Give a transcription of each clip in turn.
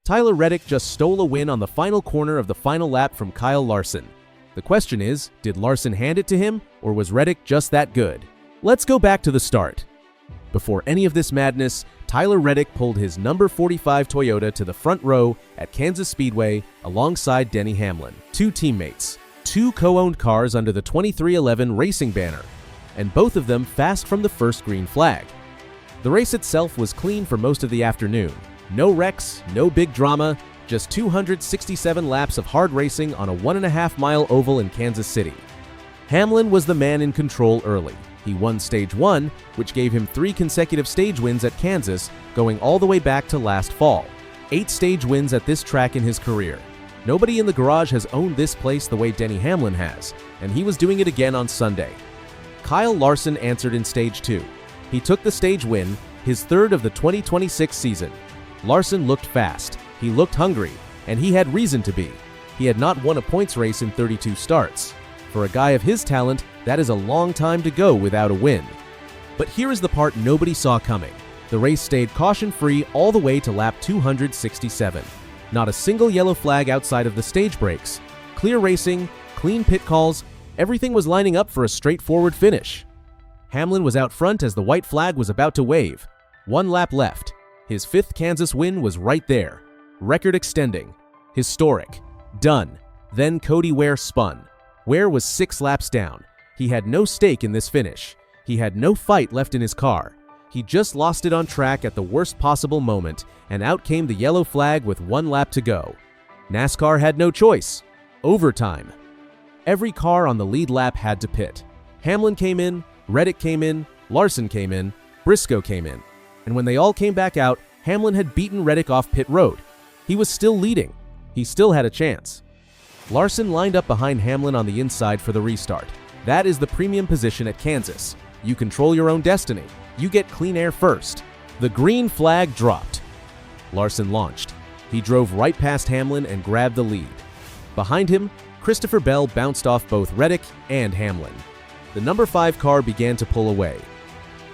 Tyler Reddick just stole a win on the final corner of the final lap from Kyle Larson. The question is, did Larson hand it to him, or was Reddick just that good? Let's go back to the start. Before any of this madness, Tyler Reddick pulled his number 45 Toyota to the front row at Kansas Speedway alongside Denny Hamlin. Two teammates, two co-owned cars under the 2311 racing banner, and both of them fast from the first green flag. The race itself was clean for most of the afternoon. No wrecks, no big drama, just 267 laps of hard racing on a 1.5-mile oval in Kansas City. Hamlin was the man in control early. He won Stage 1, which gave him 3 consecutive stage wins at Kansas, going all the way back to last fall. 8 stage wins at this track in his career. Nobody in the garage has owned this place the way Denny Hamlin has, and he was doing it again on Sunday. Kyle Larson answered in Stage 2. He took the stage win, his third of the 2026 season. Larson looked fast, he looked hungry, and he had reason to be. He had not won a points race in 32 starts. For a guy of his talent, that is a long time to go without a win. But here is the part nobody saw coming. The race stayed caution-free all the way to lap 267. Not a single yellow flag outside of the stage breaks. Clear racing, clean pit calls, everything was lining up for a straightforward finish. Hamlin was out front as the white flag was about to wave. 1 lap left. His 5th Kansas win was right there. Record extending. Historic. Done. Then Cody Ware spun. Ware was 6 laps down. He had no stake in this finish. He had no fight left in his car. He just lost it on track at the worst possible moment, and out came the yellow flag with 1 lap to go. NASCAR had no choice. Overtime. Every car on the lead lap had to pit. Hamlin came in, Reddick came in, Larson came in, Briscoe came in. And when they all came back out, Hamlin had beaten Reddick off pit road. He was still leading. He still had a chance. Larson lined up behind Hamlin on the inside for the restart. That is the premium position at Kansas. You control your own destiny. You get clean air first. The green flag dropped. Larson launched. He drove right past Hamlin and grabbed the lead. Behind him, Christopher Bell bounced off both Reddick and Hamlin. The number 5 car began to pull away.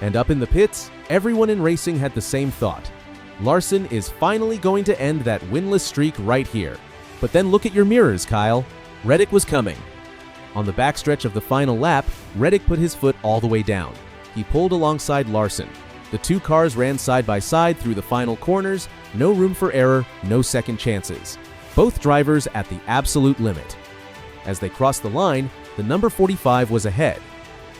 And up in the pits, everyone in racing had the same thought. Larson is finally going to end that winless streak right here. But then look at your mirrors, Kyle. Reddick was coming. On the backstretch of the final lap, Reddick put his foot all the way down. He pulled alongside Larson. The 2 cars ran side by side through the final corners, no room for error, no second chances. Both drivers at the absolute limit. As they crossed the line, the number 45 was ahead.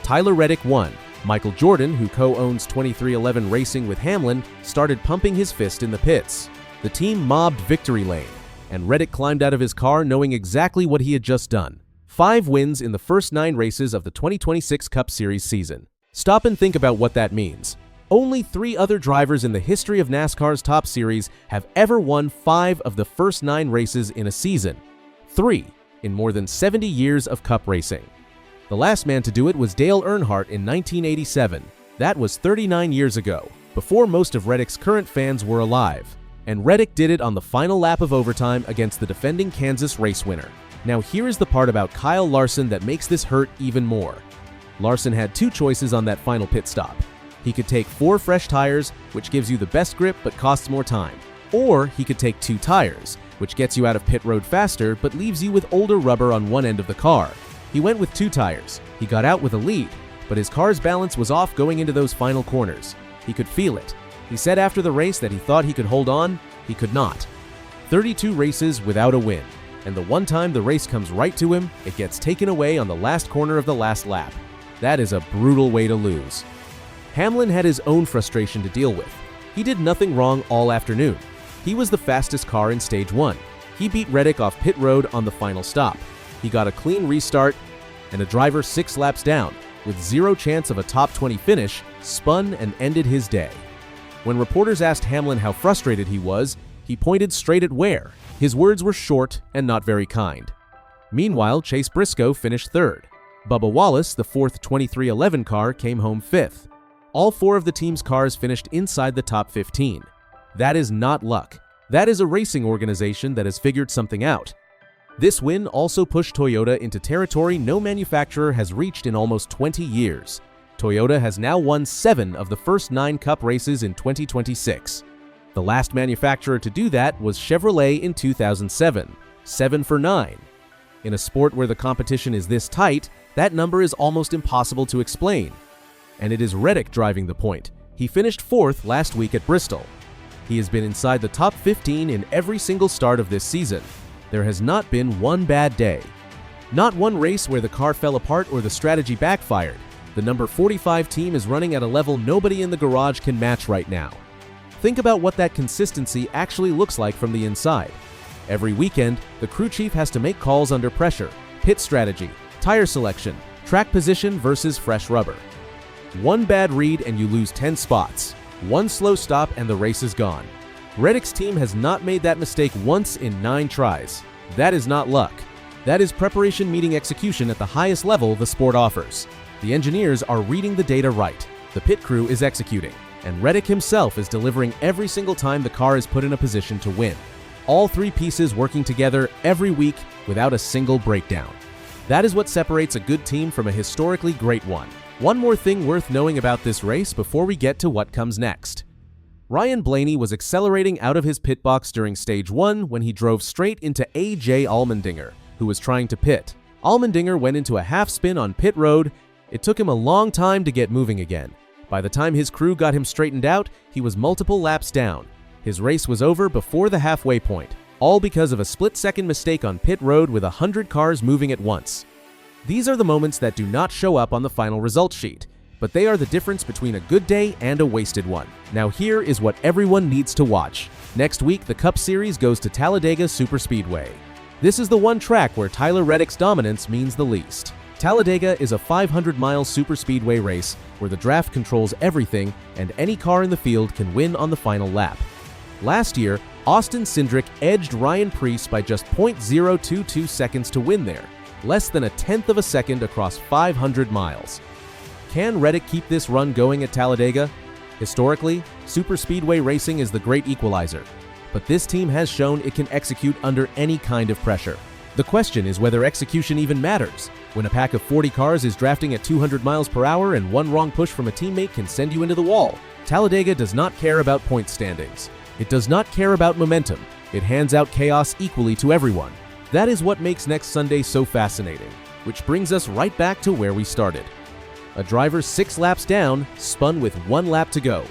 Tyler Reddick won. Michael Jordan, who co-owns 2311 Racing with Hamlin, started pumping his fist in the pits. The team mobbed victory lane, and Reddick climbed out of his car knowing exactly what he had just done. 5 wins in the first 9 races of the 2026 Cup Series season. Stop and think about what that means. Only 3 other drivers in the history of NASCAR's Top Series have ever won 5 of the first 9 races in a season. 3 in more than 70 years of Cup racing. The last man to do it was Dale Earnhardt in 1987. That was 39 years ago, before most of Reddick's current fans were alive. And Reddick did it on the final lap of overtime against the defending Kansas race winner. Now here is the part about Kyle Larson that makes this hurt even more. Larson had 2 choices on that final pit stop. He could take 4 fresh tires, which gives you the best grip but costs more time. Or he could take 2 tires, which gets you out of pit road faster but leaves you with older rubber on one end of the car. He went with 2 tires. He got out with a lead, but his car's balance was off going into those final corners. He could feel it. He said after the race that he thought he could hold on. He could not. 32 races without a win, and the one time the race comes right to him, it gets taken away on the last corner of the last lap. That is a brutal way to lose. Hamlin had his own frustration to deal with. He did nothing wrong all afternoon. He was the fastest car in Stage 1. He beat Reddick off pit road on the final stop. He got a clean restart, and a driver 6 laps down, with 0 chance of a top 20 finish, spun and ended his day. When reporters asked Hamlin how frustrated he was, he pointed straight at Ware. His words were short and not very kind. Meanwhile, Chase Briscoe finished 3rd. Bubba Wallace, the 4th 2311 car, came home 5th. All 4 of the team's cars finished inside the top 15. That is not luck. That is a racing organization that has figured something out. This win also pushed Toyota into territory no manufacturer has reached in almost 20 years. Toyota has now won 7 of the first 9 Cup races in 2026. The last manufacturer to do that was Chevrolet in 2007, 7 for 9. In a sport where the competition is this tight, that number is almost impossible to explain. And it is Reddick driving the point. He finished 4th last week at Bristol. He has been inside the top 15 in every single start of this season. There has not been one bad day. Not one race where the car fell apart or the strategy backfired. The number 45 team is running at a level nobody in the garage can match right now. Think about what that consistency actually looks like from the inside. Every weekend, the crew chief has to make calls under pressure, pit strategy, tire selection, track position versus fresh rubber. One bad read and you lose 10 spots. One slow stop and the race is gone. Reddick's team has not made that mistake once in 9 tries. That is not luck. That is preparation meeting execution at the highest level the sport offers. The engineers are reading the data right. The pit crew is executing. And Reddick himself is delivering every single time the car is put in a position to win. All 3 pieces working together every week without a single breakdown. That is what separates a good team from a historically great one. One more thing worth knowing about this race before we get to what comes next. Ryan Blaney was accelerating out of his pit box during stage 1 when he drove straight into A.J. Allmendinger, who was trying to pit. Allmendinger went into a half spin on pit road. It took him a long time to get moving again. By the time his crew got him straightened out, he was multiple laps down. His race was over before the halfway point, all because of a split-second mistake on pit road with 100 cars moving at once. These are the moments that do not show up on the final result sheet, but they are the difference between a good day and a wasted one. Now here is what everyone needs to watch. Next week, the Cup Series goes to Talladega Superspeedway. This is the one track where Tyler Reddick's dominance means the least. Talladega is a 500-mile superspeedway race where the draft controls everything and any car in the field can win on the final lap. Last year, Austin Cindric edged Ryan Preece by just 0.022 seconds to win there, less than a tenth of a second across 500 miles. Can Reddick keep this run going at Talladega? Historically, superspeedway racing is the great equalizer, but this team has shown it can execute under any kind of pressure. The question is whether execution even matters. When a pack of 40 cars is drafting at 200 miles per hour and one wrong push from a teammate can send you into the wall, Talladega does not care about point standings. It does not care about momentum. It hands out chaos equally to everyone. That is what makes next Sunday so fascinating, which brings us right back to where we started. A driver 6 laps down spun with 1 lap to go.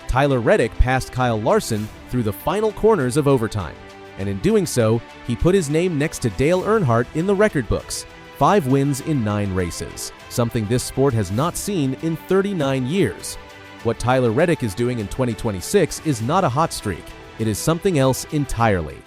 Tyler Reddick passed Kyle Larson through the final corners of overtime, and in doing so, he put his name next to Dale Earnhardt in the record books. 5 wins in 9 races, something this sport has not seen in 39 years. What Tyler Reddick is doing in 2026 is not a hot streak. It is something else entirely.